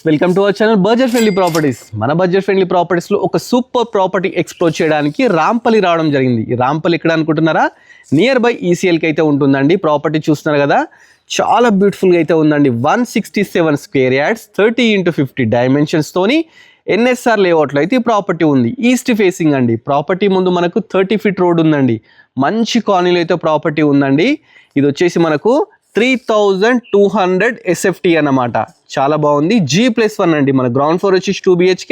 Welcome to our channel budget friendly properties. మన budget friendly ప్రాపర్టీస్లో ఒక super property explore చేయడానికి రాంపల్లి రావడం జరిగింది. ఈ రాంపల్లి ఎక్కడ అనుకుంటున్నారా? నియర్ బై ఈసీఎల్కి అయితే ఉంటుందండి. ప్రాపర్టీ చూస్తున్నారు కదా, చాలా బ్యూటిఫుల్గా అయితే ఉందండి. 167 స్క్వేర్ యార్డ్స్ 30x50 డైమెన్షన్స్తోని ఎన్ఎస్ఆర్ లేఅవుట్లో అయితే ఈ ప్రాపర్టీ ఉంది. ఈస్ట్ ఫేసింగ్ అండి. ప్రాపర్టీ ముందు మనకు 30 ఫీట్ రోడ్ ఉందండి. మంచి కాలనీలో అయితే ప్రాపర్టీ ఉందండి. ఇది వచ్చేసి మనకు 3200 SFT అన్నమాట. చాలా బాగుంది. G+1 అండి. మన గ్రౌండ్ ఫ్లోర్ వచ్చేసి 2 BHK,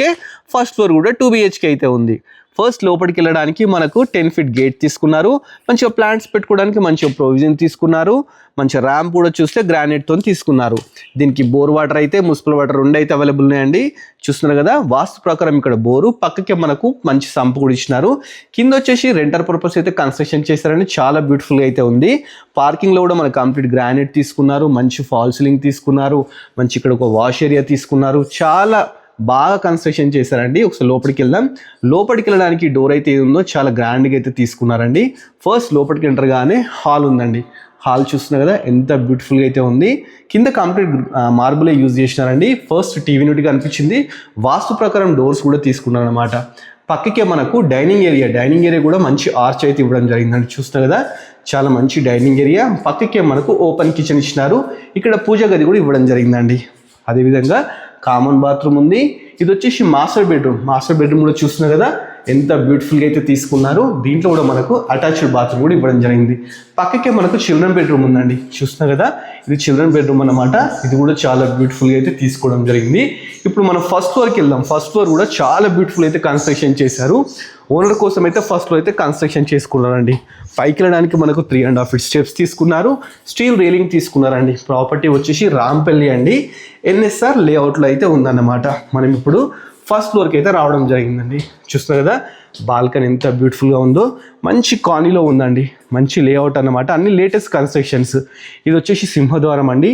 ఫస్ట్ ఫ్లోర్ కూడా 2 BHK అయితే ఉంది. ఫస్ట్ లోపలికి వెళ్ళడానికి మనకు 10 ఫీట్ గేట్ తీసుకున్నారు. మంచిగా ప్లాంట్స్ పెట్టుకోవడానికి మంచిగా ప్రొవిజన్ తీసుకున్నారు. మంచిగా ర్యాంప్ కూడా చూస్తే గ్రానైట్తో తీసుకున్నారు. దీనికి బోర్ వాటర్ అయితే మున్సిపల్ వాటర్ రెండు అయితే అవైలబుల్ ఉన్నాయండి. చూస్తున్నారు కదా, వాస్తు ప్రకారం ఇక్కడ బోరు, పక్కకే మనకు మంచి సంపు కూడా ఇచ్చినారు. కింద వచ్చేసి రెంటర్ పర్పస్ అయితే కన్స్ట్రక్షన్ చేశారండి. చాలా బ్యూటిఫుల్గా అయితే ఉంది. పార్కింగ్లో కూడా మనకు కంప్లీట్ గ్రానైట్ తీసుకున్నారు. మంచి ఫాల్ సీలింగ్ తీసుకున్నారు. మంచి ఇక్కడ ఒక వాష్ ఏరియా తీసుకున్నారు. చాలా బాగా కన్స్ట్రక్షన్ చేశారండి. ఒకసారి లోపలికి వెళ్దాం. లోపలికి వెళ్ళడానికి డోర్ అయితే ఏది ఉందో చాలా గ్రాండ్గా అయితే తీసుకున్నారండి. ఫస్ట్ లోపలికి ఎంటర్ గానే హాల్ ఉందండి. హాల్ చూస్తున్నారు కదా, ఎంత బ్యూటిఫుల్గా అయితే ఉంది. కింద కంప్లీట్ మార్బులే యూజ్ చేసినారండి. ఫస్ట్ టీవీ యూనిట్గా అనిపించింది. వాస్తు ప్రకారం డోర్స్ కూడా తీసుకున్నారు అనమాట. పక్కకే మనకు డైనింగ్ ఏరియా కూడా మంచి ఆర్చ్ అయితే ఇవ్వడం జరిగిందండి. చూస్తున్నారు కదా, చాలా మంచి డైనింగ్ ఏరియా. పక్కకే మనకు ఓపెన్ కిచెన్ ఇచ్చినారు. ఇక్కడ పూజ గది కూడా ఇవ్వడం జరిగిందండి. అదేవిధంగా కామన్ బాత్రూమ్ ఉంది. ఇది వచ్చేసి మాస్టర్ బెడ్రూమ్ కూడా చూస్తున్నారు కదా, ఎంత బ్యూటిఫుల్గా అయితే తీసుకున్నారు. దీంట్లో కూడా మనకు అటాచ్డ్ బాత్రూమ్ కూడా ఇవ్వడం జరిగింది. పక్కకే మనకు చిల్డ్రన్ బెడ్రూమ్ ఉందండి. చూస్తున్నారు కదా, ఇది చిల్డ్రన్ బెడ్రూమ్ అన్నమాట. ఇది కూడా చాలా బ్యూటిఫుల్గా అయితే తీసుకోవడం జరిగింది. ఇప్పుడు మనం ఫస్ట్ ఫ్లోర్కి వెళ్దాం. ఫస్ట్ ఫ్లోర్ కూడా చాలా బ్యూటిఫుల్ అయితే కన్స్ట్రక్షన్ చేశారు. ఓనర్ కోసం అయితే ఫస్ట్ ఫ్లోర్ అయితే కన్స్ట్రక్షన్ చేసుకున్నారండి. పైకి వెళ్ళడానికి మనకు 3.5 ఫీట్ స్టెప్స్ తీసుకున్నారు. స్టీల్ రైలింగ్ తీసుకున్నారండి. ప్రాపర్టీ వచ్చేసి రాంపల్లి అండి. ఎన్ఎస్ఆర్ లేఅవుట్లో అయితే ఉందన్నమాట. మనం ఇప్పుడు ఫస్ట్ ఫ్లోర్కి అయితే రావడం జరిగిందండి. చూస్తున్నారు కదా, బాల్కనీ ఎంత బ్యూటిఫుల్గా ఉందో. మంచి కాలనీలో ఉందండి. మంచి లేఅవుట్ అన్నమాట. అన్ని లేటెస్ట్ కన్స్ట్రక్షన్స్. ఇది వచ్చేసి సింహద్వారం అండి.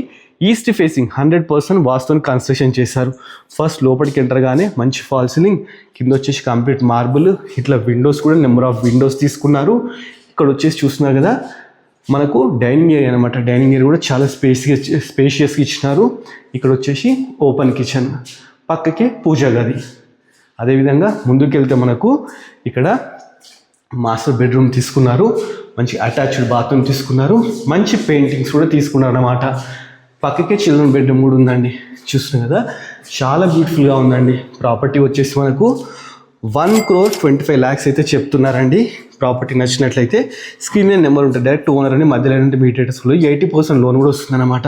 ఈస్ట్ ఫేసింగ్ 100% వాస్తుని కన్స్ట్రక్షన్ చేశారు. ఫస్ట్ లోపలికి ఎంటర్గానే మంచి ఫాల్ సీలింగ్, కింద వచ్చేసి కంప్లీట్ మార్బుల్, ఇట్లా విండోస్ కూడా నెంబర్ ఆఫ్ విండోస్ తీసుకున్నారు. ఇక్కడ వచ్చేసి చూస్తున్నారు కదా, మనకు డైనింగ్ ఏరియా అనమాట. డైనింగ్ ఏరియా కూడా చాలా స్పేషియస్గా ఇచ్చినారు. ఇక్కడ వచ్చేసి ఓపెన్ కిచెన్, పక్కకి పూజా గది. అదేవిధంగా ముందుకు వెళ్తే మనకు ఇక్కడ మాస్టర్ బెడ్రూమ్ తీసుకున్నారు. మంచి అటాచ్డ్ బాత్రూమ్ తీసుకున్నారు. మంచి పెయింటింగ్స్ కూడా తీసుకున్నారు అన్నమాట. పక్కకే చిల్డ్రన్ బెడ్రూమ్ కూడా ఉందండి. చూస్తున్నారు కదా, చాలా బ్యూటిఫుల్గా ఉందండి. ప్రాపర్టీ వచ్చేసి మనకు 1,25,00,000 అయితే చెప్తున్నారండి. ప్రాపర్టీ నచ్చినట్లయితే స్క్రీన్ మీద నెంబర్ ఉంటుంది. డైరెక్ట్ ఓనర్ అని మధ్యలో మీడియేటర్స్లో 80% లోన్ కూడా వస్తుందన్నమాట.